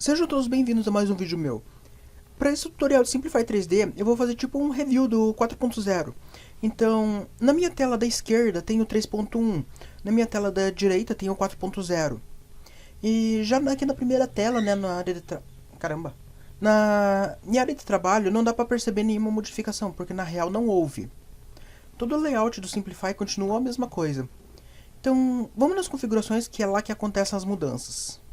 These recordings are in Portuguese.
Sejam todos bem-vindos a mais um vídeo meu. Para esse tutorial de Simplify 3D, eu vou fazer tipo um review do 4.0. Então, na minha tela da esquerda tem o 3.1, na minha tela da direita tem o 4.0. E já aqui na primeira tela, né, na área de na minha área de trabalho não dá para perceber nenhuma modificação, porque na real não houve. Todo o layout do Simplify continua a mesma coisa. Então, vamos nas configurações, que é lá que acontecem as mudanças.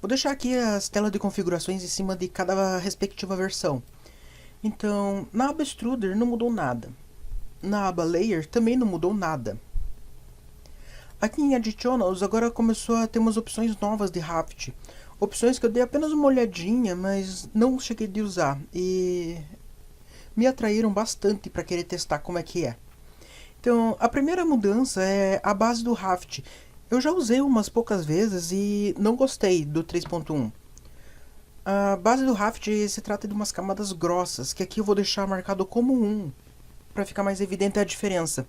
Vou deixar aqui as telas de configurações em cima de cada respectiva versão. Então, na aba Extruder não mudou nada. Na aba Layer também não mudou nada. Aqui em Additionals agora começou a ter umas opções novas de Raft. Opções que eu dei apenas uma olhadinha, mas não cheguei de usar. E me atraíram bastante para querer testar como é que é. Então, a primeira mudança é a base do Raft. Eu já usei umas poucas vezes e não gostei do 3.1. A base do Raft se trata de umas camadas grossas, que aqui eu vou deixar marcado como 1, para ficar mais evidente a diferença.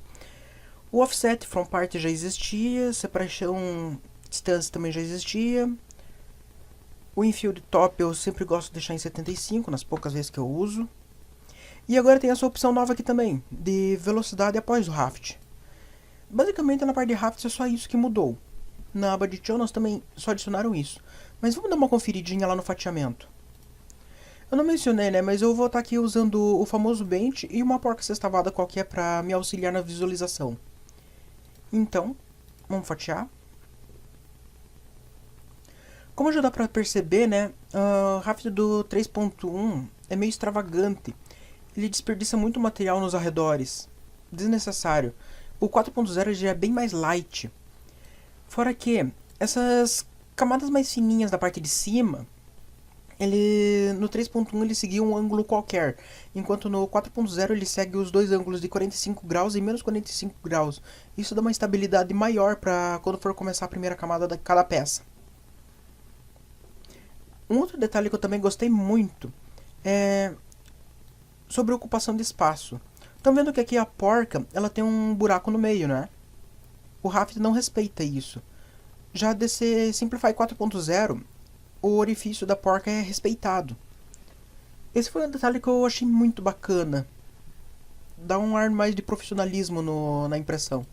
O Offset From Part já existia, Separation Distance também já existia. O Infield Top eu sempre gosto de deixar em 75, nas poucas vezes que eu uso. E agora tem essa opção nova aqui também, de velocidade após o Raft. Basicamente na parte de Rafts é só isso que mudou. Na aba de Additionals também só adicionaram isso. Mas vamos dar uma conferidinha lá no fatiamento. Eu não mencionei, né, mas eu vou estar aqui usando o famoso Bench e uma porca sextavada qualquer para me auxiliar na visualização. Então, vamos fatiar. Como já dá para perceber, né, o Raft do 3.1 é meio extravagante. Ele desperdiça muito material nos arredores. Desnecessário. O 4.0 já é bem mais light. Fora que essas camadas mais fininhas da parte de cima, no 3.1 ele seguia um ângulo qualquer, enquanto no 4.0 ele segue os dois ângulos de 45 graus e menos 45 graus. Isso dá uma estabilidade maior para quando for começar a primeira camada de cada peça. Um outro detalhe que eu também gostei muito é sobre a ocupação de espaço. Estão vendo que aqui a porca ela tem um buraco no meio, né? O Raft não respeita isso. Já desse Simplify 4.0, o orifício da porca é respeitado. Esse foi um detalhe que eu achei muito bacana. Dá um ar mais de profissionalismo na impressão.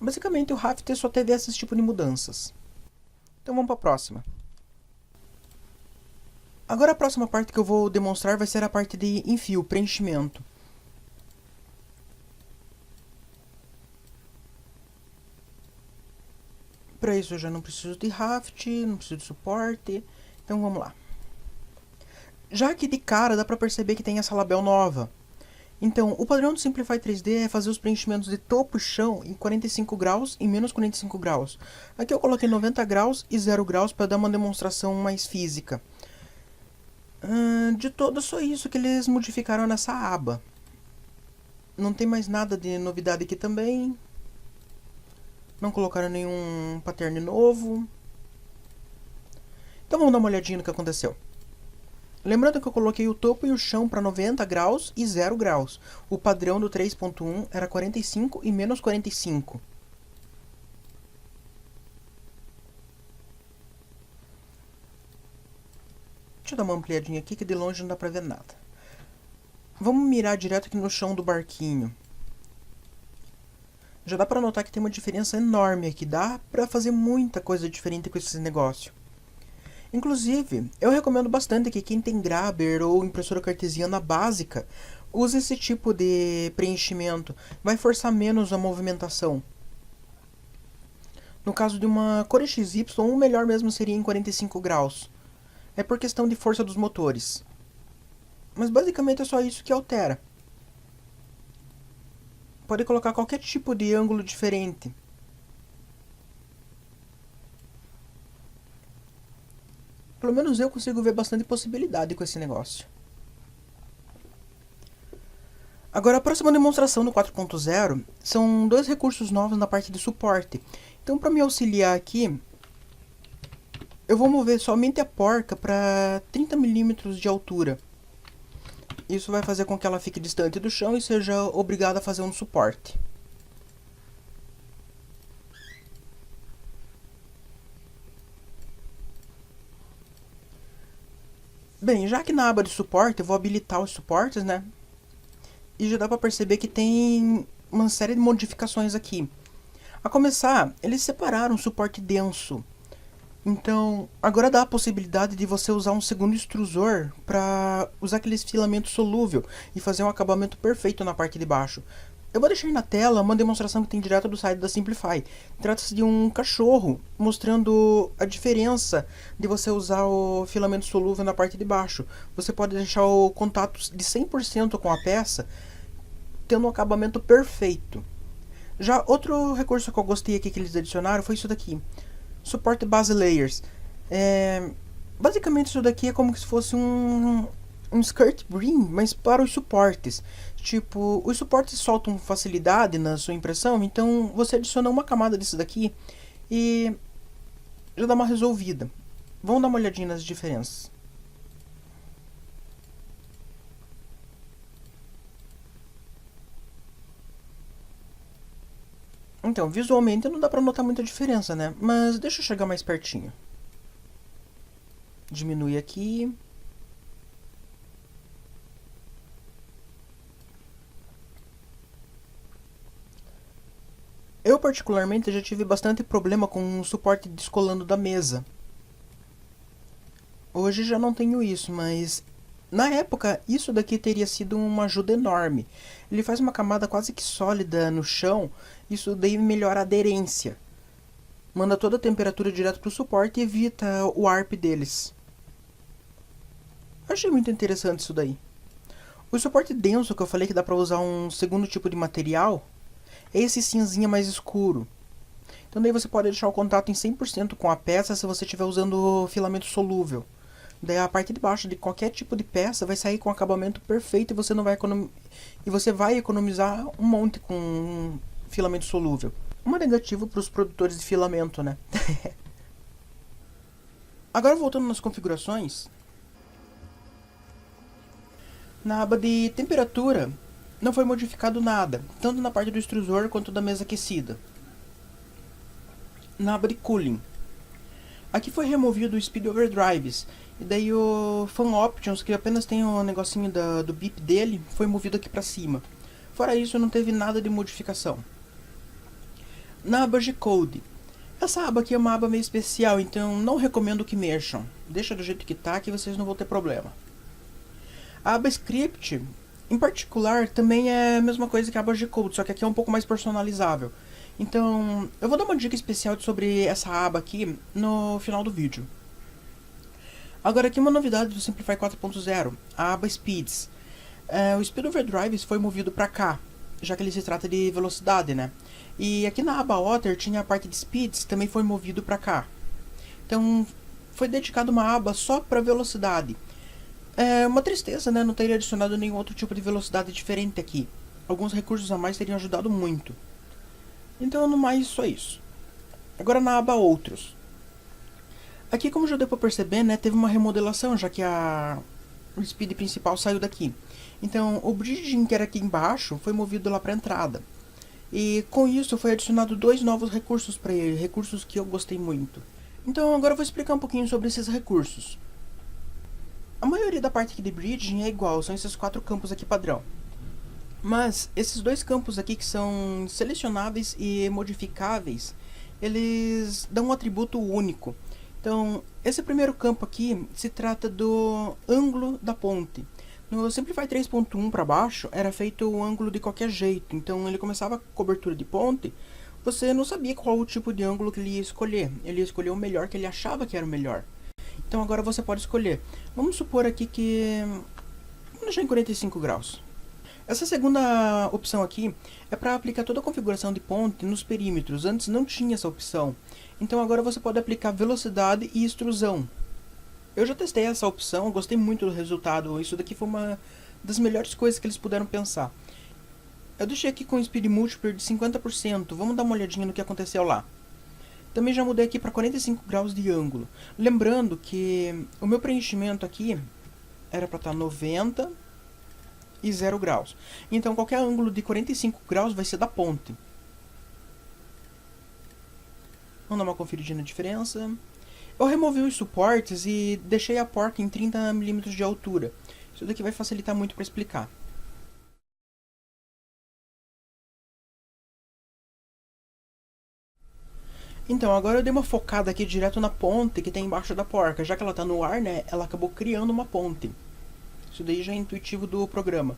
Basicamente o Raft só teve esse tipo de mudanças. Então vamos para a próxima. Agora a próxima parte que eu vou demonstrar vai ser a parte de enfio, preenchimento. Para isso eu já não preciso de Raft, não preciso de suporte, então vamos lá. Já aqui de cara dá para perceber que tem essa label nova. Então, o padrão do Simplify 3D é fazer os preenchimentos de topo e chão em 45 graus e menos 45 graus. Aqui eu coloquei 90 graus e 0 graus para dar uma demonstração mais física. De todo, só isso que eles modificaram nessa aba. Não tem mais nada de novidade aqui também. Não colocaram nenhum pattern novo. Então vamos dar uma olhadinha no que aconteceu. Lembrando que eu coloquei o topo e o chão para 90 graus e 0 graus. O padrão do 3.1 era 45 e menos 45. Deixa eu dar uma ampliadinha aqui que de longe não dá pra ver nada. Vamos mirar direto aqui no chão do barquinho. Já dá pra notar que tem uma diferença enorme aqui. Dá pra fazer muita coisa diferente com esse negócio. Inclusive, eu recomendo bastante que quem tem grabber ou impressora cartesiana básica use esse tipo de preenchimento. Vai forçar menos a movimentação. No caso de uma Core XY, o melhor mesmo seria em 45 graus. É por questão de força dos motores. Mas basicamente é só isso que altera. Pode colocar qualquer tipo de ângulo diferente. Pelo menos eu consigo ver bastante possibilidade com esse negócio. Agora a próxima demonstração do 4.0 são dois recursos novos na parte de suporte. Então para me auxiliar aqui, eu vou mover somente a porca para 30 mm de altura. Isso vai fazer com que ela fique distante do chão e seja obrigada a fazer um suporte. Bem, já que na aba de suporte eu vou habilitar os suportes, né? E já dá pra perceber que tem uma série de modificações aqui. A começar, eles separaram o suporte denso. Então, agora dá a possibilidade de você usar um segundo extrusor para usar aqueles filamentos solúvel e fazer um acabamento perfeito na parte de baixo. Eu vou deixar aí na tela uma demonstração que tem direto do site da Simplify. Trata-se de um cachorro mostrando a diferença de você usar o filamento solúvel na parte de baixo. Você pode deixar o contato de 100% com a peça, tendo um acabamento perfeito. Já outro recurso que eu gostei aqui que eles adicionaram foi isso daqui. Suporte Base Layers. Basicamente isso daqui é como se fosse um skirt brim, mas para os suportes. Tipo, os suportes soltam facilidade na sua impressão, então você adiciona uma camada disso daqui e já dá uma resolvida. Vamos dar uma olhadinha nas diferenças. Então, visualmente não dá pra notar muita diferença, né? Mas deixa eu chegar mais pertinho. Diminui aqui. Eu particularmente já tive bastante problema com o suporte descolando da mesa. Hoje já não tenho isso, mas na época isso daqui teria sido uma ajuda enorme. Ele faz uma camada quase que sólida no chão, isso daí melhora a aderência. Manda toda a temperatura direto pro suporte e evita o warp deles. Achei muito interessante isso daí. O suporte denso que eu falei que dá pra usar um segundo tipo de material é esse cinzinha mais escuro. Então daí você pode deixar o contato em 100% com a peça se você estiver usando filamento solúvel. Daí a parte de baixo de qualquer tipo de peça vai sair com acabamento perfeito e você não vai vai economizar um monte com filamento solúvel. Uma negativa para os produtores de filamento, né? Agora voltando nas configurações, na aba de temperatura não foi modificado nada, tanto na parte do extrusor quanto da mesa aquecida. Na aba de cooling, aqui foi removido o Speed Overdrives, e daí o Fan Options, que apenas tem o negocinho do bip dele, foi movido aqui pra cima. Fora isso, não teve nada de modificação. Na aba G-Code, essa aba aqui é uma aba meio especial, então não recomendo que mexam. Deixa do jeito que tá, que vocês não vão ter problema. A aba Script, em particular, também é a mesma coisa que a aba G-Code, só que aqui é um pouco mais personalizável. Então, eu vou dar uma dica especial sobre essa aba aqui no final do vídeo. Agora aqui uma novidade do Simplify 4.0, a aba Speeds. O Speed Overdrive foi movido para cá, já que ele se trata de velocidade, né? E aqui na aba Otter tinha a parte de Speeds, também foi movido para cá. Então foi dedicado uma aba só para velocidade. É uma tristeza, né? Não teria adicionado nenhum outro tipo de velocidade diferente aqui. Alguns recursos a mais teriam ajudado muito. Então no mais só isso. Agora na aba Outros. Aqui, como já deu pra perceber, né, teve uma remodelação, já que o speed principal saiu daqui. Então, o bridging que era aqui embaixo foi movido lá pra entrada. E com isso foi adicionado dois novos recursos para ele, recursos que eu gostei muito. Então, agora eu vou explicar um pouquinho sobre esses recursos. A maioria da parte aqui de bridging é igual, são esses 4 campos aqui padrão. Mas, esses dois campos aqui que são selecionáveis e modificáveis, eles dão um atributo único. Então, esse primeiro campo aqui se trata do ângulo da ponte. No Simplify 3.1 para baixo, era feito o ângulo de qualquer jeito. Então, ele começava a cobertura de ponte, você não sabia qual o tipo de ângulo que ele ia escolher. Ele ia escolher o melhor que ele achava que era o melhor. Então, agora você pode escolher. Vamos supor aqui que... vamos deixar em 45 graus. Essa segunda opção aqui é para aplicar toda a configuração de ponte nos perímetros. Antes não tinha essa opção. Então agora você pode aplicar velocidade e extrusão. Eu já testei essa opção, gostei muito do resultado. Isso daqui foi uma das melhores coisas que eles puderam pensar. Eu deixei aqui com o Speed Multiplier de 50%. Vamos dar uma olhadinha no que aconteceu lá. Também já mudei aqui para 45 graus de ângulo. Lembrando que o meu preenchimento aqui era para estar 90 e 0 graus. Então qualquer ângulo de 45 graus vai ser da ponte. Vamos dar uma conferidinha na diferença. Eu removi os suportes e deixei a porca em 30 milímetros de altura. Isso daqui vai facilitar muito para explicar. Então, agora eu dei uma focada aqui direto na ponte que tem embaixo da porca. Já que ela está no ar, né, ela acabou criando uma ponte. Isso daí já é intuitivo do programa.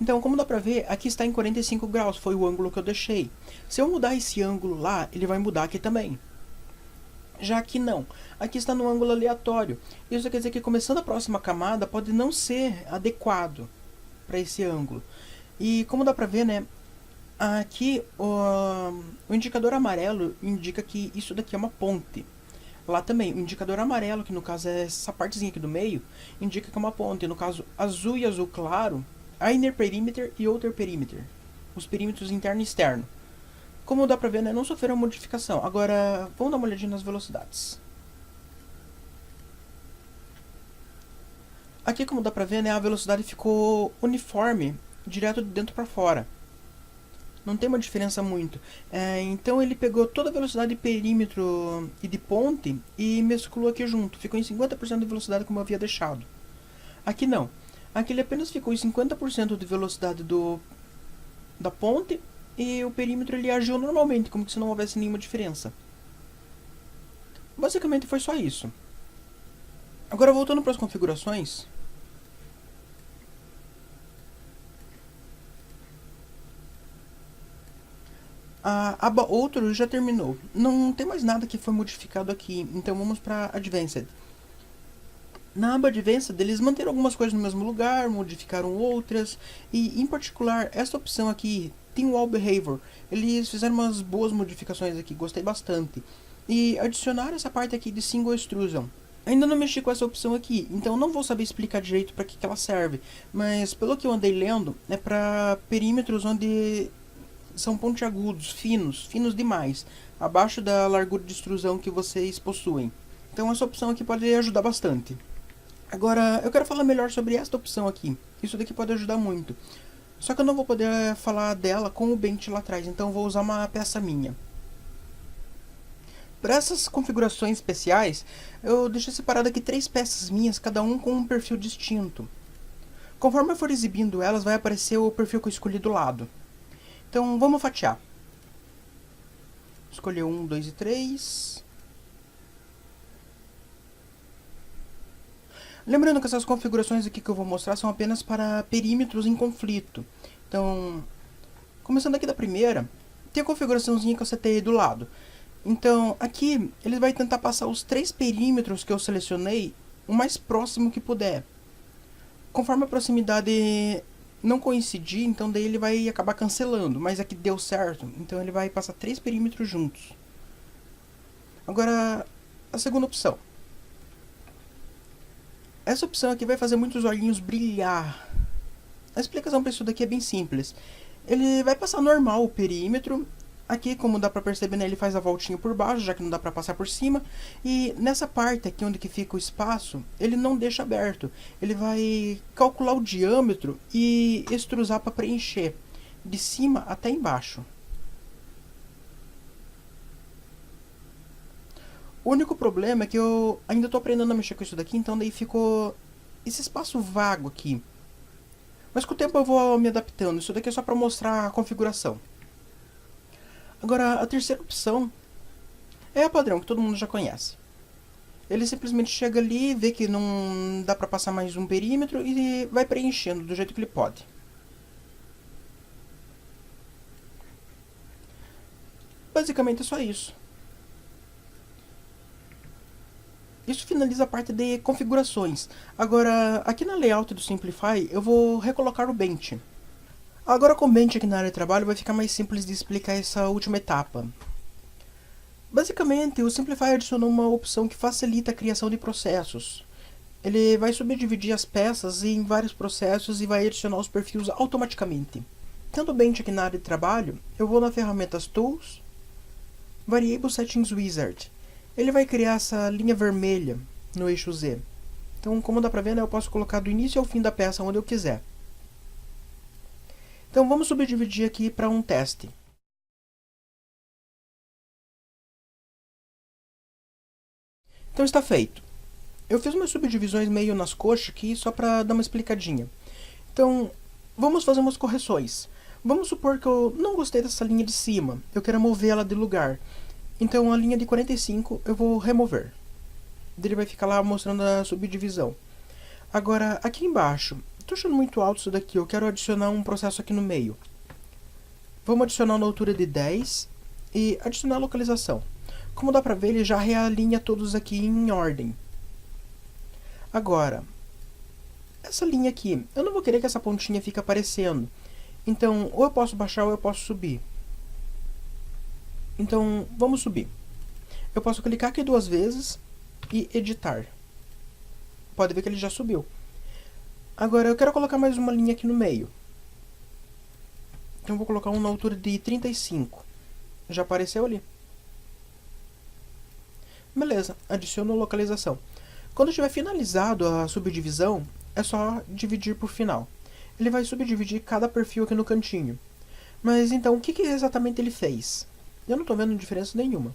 Então, como dá pra ver, aqui está em 45 graus, foi o ângulo que eu deixei. Se eu mudar esse ângulo lá, ele vai mudar aqui também. Já aqui não, aqui está no ângulo aleatório. Isso quer dizer que começando a próxima camada pode não ser adequado para esse ângulo. E como dá pra ver, né, aqui o indicador amarelo indica que isso daqui é uma ponte. Lá também, o indicador amarelo, que no caso é essa partezinha aqui do meio, indica que é uma ponte. No caso, azul e azul claro, a inner perimeter e outer perimeter. Os perímetros interno e externo. Como dá pra ver, né, não sofreram modificação. Agora, vamos dar uma olhadinha nas velocidades. Aqui, como dá pra ver, né, a velocidade ficou uniforme, direto de dentro pra fora. Não tem uma diferença muito. Então ele pegou toda a velocidade de perímetro e de ponte e mesclou aqui junto. Ficou em 50% de velocidade como eu havia deixado. Aqui não. Aqui ele apenas ficou em 50% de velocidade da ponte e o perímetro ele agiu normalmente, como se não houvesse nenhuma diferença. Basicamente foi só isso. Agora voltando para as configurações. A aba Outro já terminou. Não tem mais nada que foi modificado aqui, então vamos para Advanced. Na aba Advanced, eles manteram algumas coisas no mesmo lugar, modificaram outras, e em particular, essa opção aqui, Team Wall Behavior, eles fizeram umas boas modificações aqui, gostei bastante. E adicionaram essa parte aqui de Single Extrusion. Ainda não mexi com essa opção aqui, então não vou saber explicar direito para que ela serve, mas pelo que eu andei lendo, é para perímetros onde são pontiagudos, finos demais, abaixo da largura de extrusão que vocês possuem. Então essa opção aqui pode ajudar bastante. Agora, eu quero falar melhor sobre esta opção aqui. Isso daqui pode ajudar muito. Só que eu não vou poder falar dela com o Bench lá atrás, então vou usar uma peça minha. Para essas configurações especiais, eu deixei separado aqui 3 peças minhas, cada um com um perfil distinto. Conforme eu for exibindo elas, vai aparecer o perfil que eu escolhi do lado. Então vamos fatiar. Escolher 1, 2 e 3. Lembrando que essas configurações aqui que eu vou mostrar são apenas para perímetros em conflito. Então, começando aqui da primeira, tem a configuraçãozinha que eu setei do lado. Então, aqui ele vai tentar passar os 3 perímetros que eu selecionei o mais próximo que puder. Conforme a proximidade não coincidir, então daí ele vai acabar cancelando, mas aqui deu certo, então ele vai passar 3 perímetros juntos. Agora, a segunda opção. Essa opção aqui vai fazer muitos olhinhos brilhar. A explicação para isso daqui é bem simples. Ele vai passar normal o perímetro. Aqui, como dá pra perceber, né, ele faz a voltinha por baixo, já que não dá pra passar por cima. E nessa parte aqui onde que fica o espaço, ele não deixa aberto. Ele vai calcular o diâmetro e extrusar para preencher, de cima até embaixo. O único problema é que eu ainda tô aprendendo a mexer com isso daqui, então daí ficou esse espaço vago aqui. Mas com o tempo eu vou me adaptando, isso daqui é só pra mostrar a configuração. Agora, a terceira opção é a padrão, que todo mundo já conhece. Ele simplesmente chega ali, vê que não dá pra passar mais um perímetro e vai preenchendo do jeito que ele pode. Basicamente é só isso. Isso finaliza a parte de configurações. Agora, aqui na layout do Simplify, eu vou recolocar o Bench. Agora com o Bench aqui na área de trabalho vai ficar mais simples de explicar essa última etapa. Basicamente, o Simplify adicionou uma opção que facilita a criação de processos. Ele vai subdividir as peças em vários processos e vai adicionar os perfis automaticamente. Tendo o Bench aqui na área de trabalho, eu vou na ferramentas Tools, Variable Settings Wizard. Ele vai criar essa linha vermelha no eixo Z. Então, como dá pra ver, né, eu posso colocar do início ao fim da peça onde eu quiser. Então, vamos subdividir aqui para um teste. Então está feito. Eu fiz umas subdivisões meio nas coxas aqui, só para dar uma explicadinha. Então, vamos fazer umas correções. Vamos supor que eu não gostei dessa linha de cima, eu quero mover ela de lugar. Então a linha de 45 eu vou remover. Ele vai ficar lá mostrando a subdivisão. Agora, aqui embaixo, estou achando muito alto isso daqui, eu quero adicionar um processo aqui no meio. Vamos adicionar na altura de 10 e adicionar a localização. Como dá pra ver, ele já realinha todos aqui em ordem. Agora, essa linha aqui, eu não vou querer que essa pontinha fique aparecendo. Então, ou eu posso baixar ou eu posso subir. Então, vamos subir. Eu posso clicar aqui 2 vezes e editar. Pode ver que ele já subiu. Agora, eu quero colocar mais uma linha aqui no meio. Então, vou colocar um na altura de 35. Já apareceu ali. Beleza, adiciono localização. Quando tiver finalizado a subdivisão, é só dividir por final. Ele vai subdividir cada perfil aqui no cantinho. Mas então, o que exatamente ele fez? Eu não estou vendo diferença nenhuma.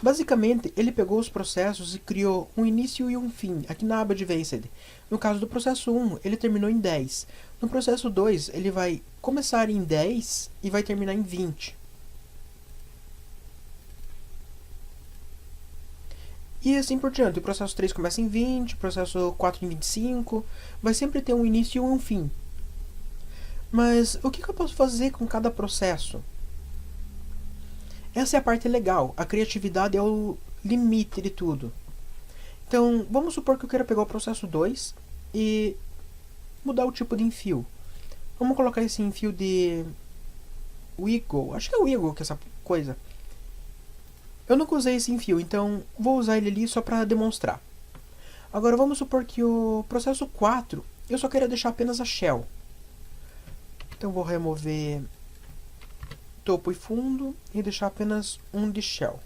Basicamente, ele pegou os processos e criou um início e um fim, aqui na aba Advanced. No caso do processo 1, ele terminou em 10. No processo 2, ele vai começar em 10 e vai terminar em 20. E assim por diante. O processo 3 começa em 20, o processo 4 em 25. Vai sempre ter um início e um fim. Mas o que eu posso fazer com cada processo? Essa é a parte legal. A criatividade é o limite de tudo. Então, vamos supor que eu queira pegar o processo 2 e mudar o tipo de enfio. Vamos colocar esse enfio de Wiggle. Acho que é Wiggle que é essa coisa. Eu nunca usei esse enfio, então vou usar ele ali só para demonstrar. Agora vamos supor que o processo 4 eu só quero deixar apenas a shell. Então vou remover topo e fundo e deixar apenas um de shell,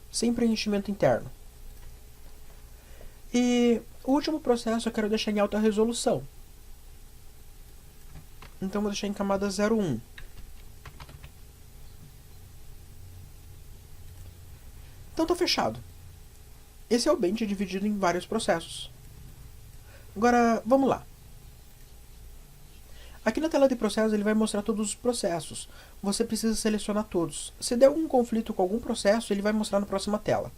sem preenchimento interno. E o último processo eu quero deixar em alta resolução. Então vou deixar em camada 01. Então está fechado. Esse é o Bench dividido em vários processos. Agora, vamos lá. Aqui na tela de processos ele vai mostrar todos os processos. Você precisa selecionar todos. Se der algum conflito com algum processo, ele vai mostrar na próxima tela.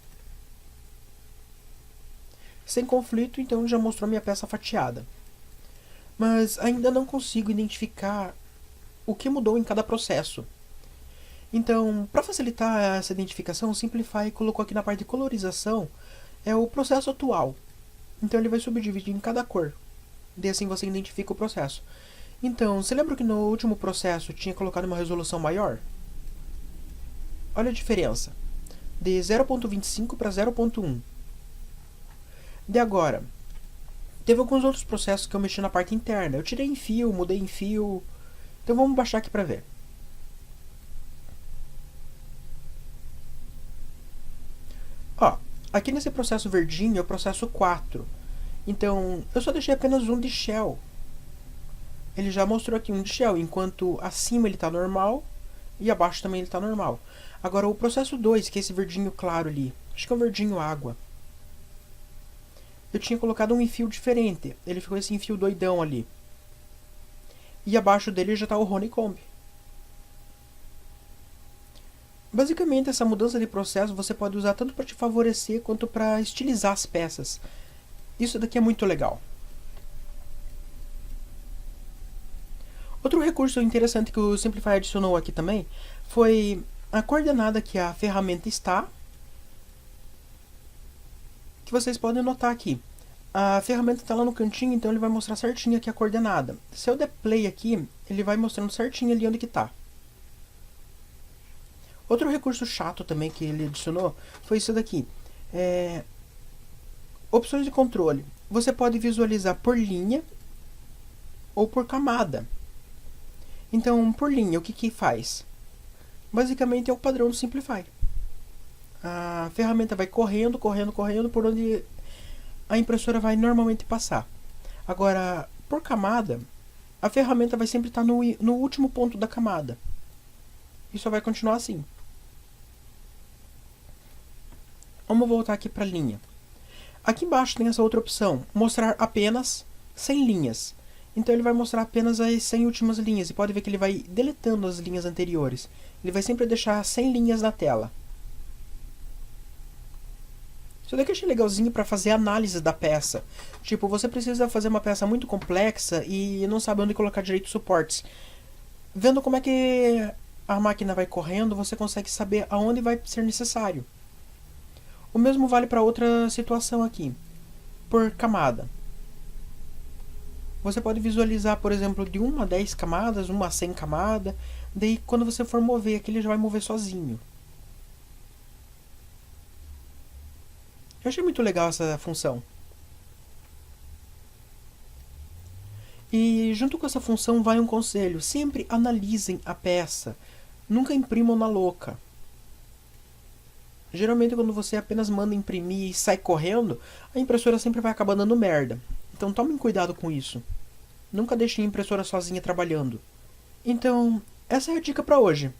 Sem conflito, então já mostrou minha peça fatiada. Mas ainda não consigo identificar o que mudou em cada processo. Então, para facilitar essa identificação, o Simplify colocou aqui na parte de colorização o processo atual. Então ele vai subdividir em cada cor. E assim você identifica o processo. Então, você lembra que no último processo tinha colocado uma resolução maior? Olha a diferença. De 0.25 para 0.1. De agora, teve alguns outros processos que eu mexi na parte interna. Eu tirei em fio, mudei em fio. Então vamos baixar aqui para ver. Ó, aqui nesse processo verdinho é o processo 4. Então, eu só deixei apenas um de shell. Ele já mostrou aqui um de shell, enquanto acima ele está normal e abaixo também ele está normal. Agora o processo 2, que é esse verdinho claro ali, acho que é o verdinho água. Eu tinha colocado um enfio diferente, ele ficou esse enfio doidão ali. E abaixo dele já está o honeycomb. Basicamente, essa mudança de processo você pode usar tanto para te favorecer quanto para estilizar as peças. Isso daqui é muito legal. Outro recurso interessante que o Simplify adicionou aqui também foi a coordenada que a ferramenta está, que vocês podem notar aqui. A ferramenta está lá no cantinho, então ele vai mostrar certinho aqui a coordenada. Se eu der play aqui, ele vai mostrando certinho ali onde que está. Outro recurso chato também que ele adicionou foi isso daqui. Opções de controle. Você pode visualizar por linha ou por camada. Então, por linha, o que faz? Basicamente é o padrão do Simplify. A ferramenta vai correndo por onde a impressora vai normalmente passar. Agora, por camada, a ferramenta vai sempre estar no último ponto da camada. E só vai continuar assim. Vamos voltar aqui para a linha. Aqui embaixo tem essa outra opção, mostrar apenas 100 linhas. Então ele vai mostrar apenas as 100 últimas linhas, e pode ver que ele vai deletando as linhas anteriores. Ele vai sempre deixar 100 linhas na tela. Isso daqui eu achei legalzinho para fazer análise da peça. Tipo, você precisa fazer uma peça muito complexa e não sabe onde colocar direito os suportes. Vendo como é que a máquina vai correndo, você consegue saber aonde vai ser necessário. O mesmo vale para outra situação aqui, por camada. Você pode visualizar, por exemplo, de 1 a 10 camadas, 1 a 100 camadas. Daí, quando você for mover aqui, ele já vai mover sozinho. Eu achei muito legal essa função. E junto com essa função vai um conselho. Sempre analisem a peça. Nunca imprimam na louca. Geralmente quando você apenas manda imprimir e sai correndo, a impressora sempre vai acabar dando merda. Então tomem cuidado com isso. Nunca deixem a impressora sozinha trabalhando. Então, essa é a dica para hoje.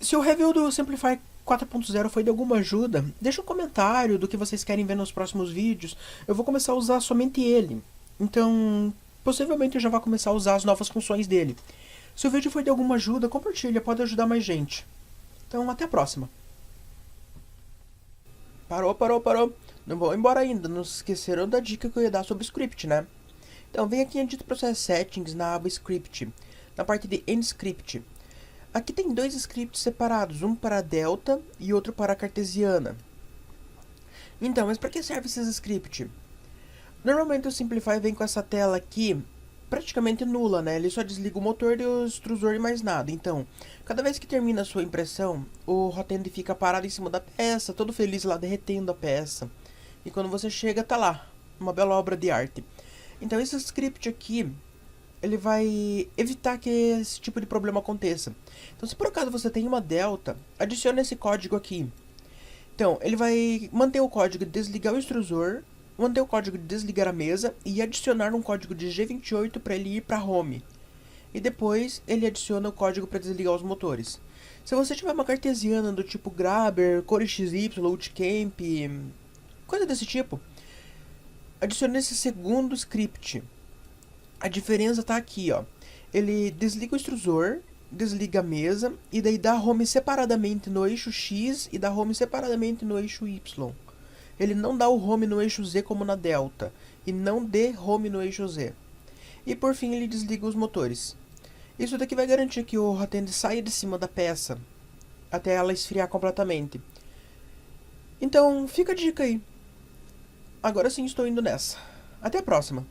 Se o review do Simplify 4.0 foi de alguma ajuda, deixa um comentário do que vocês querem ver nos próximos vídeos. Eu vou começar a usar somente ele. Então, possivelmente eu já vou começar a usar as novas funções dele. Se o vídeo foi de alguma ajuda, compartilha, pode ajudar mais gente. Então, até a próxima. Parou. Não vou embora ainda, não se esqueceram da dica que eu ia dar sobre o script, né? Então, vem aqui em Edit Process Settings, na aba Script, na parte de End Script. Aqui tem 2 scripts separados, um para delta e outro para cartesiana. Então, mas para que serve esses scripts? Normalmente o Simplify vem com essa tela aqui praticamente nula, né? Ele só desliga o motor e o extrusor e mais nada. Então, cada vez que termina a sua impressão, o Rotend fica parado em cima da peça, todo feliz lá derretendo a peça. E quando você chega, tá lá, uma bela obra de arte. Então esse script aqui, ele vai evitar que esse tipo de problema aconteça. Então se por acaso você tem uma delta, adicione esse código aqui. Então ele vai manter o código de desligar o extrusor, manter o código de desligar a mesa e adicionar um código de G28 para ele ir para home. E depois ele adiciona o código para desligar os motores. Se você tiver uma cartesiana do tipo Grabber, Core XY, Bootcamp, coisa desse tipo, adicione esse segundo script. A diferença tá aqui, ó. Ele desliga o extrusor, desliga a mesa e daí dá home separadamente no eixo X e dá home separadamente no eixo Y. Ele não dá o home no eixo Z como na delta e não dê home no eixo Z. E por fim ele desliga os motores. Isso daqui vai garantir que o Rotend saia de cima da peça até ela esfriar completamente. Então fica a dica aí. Agora sim estou indo nessa. Até a próxima.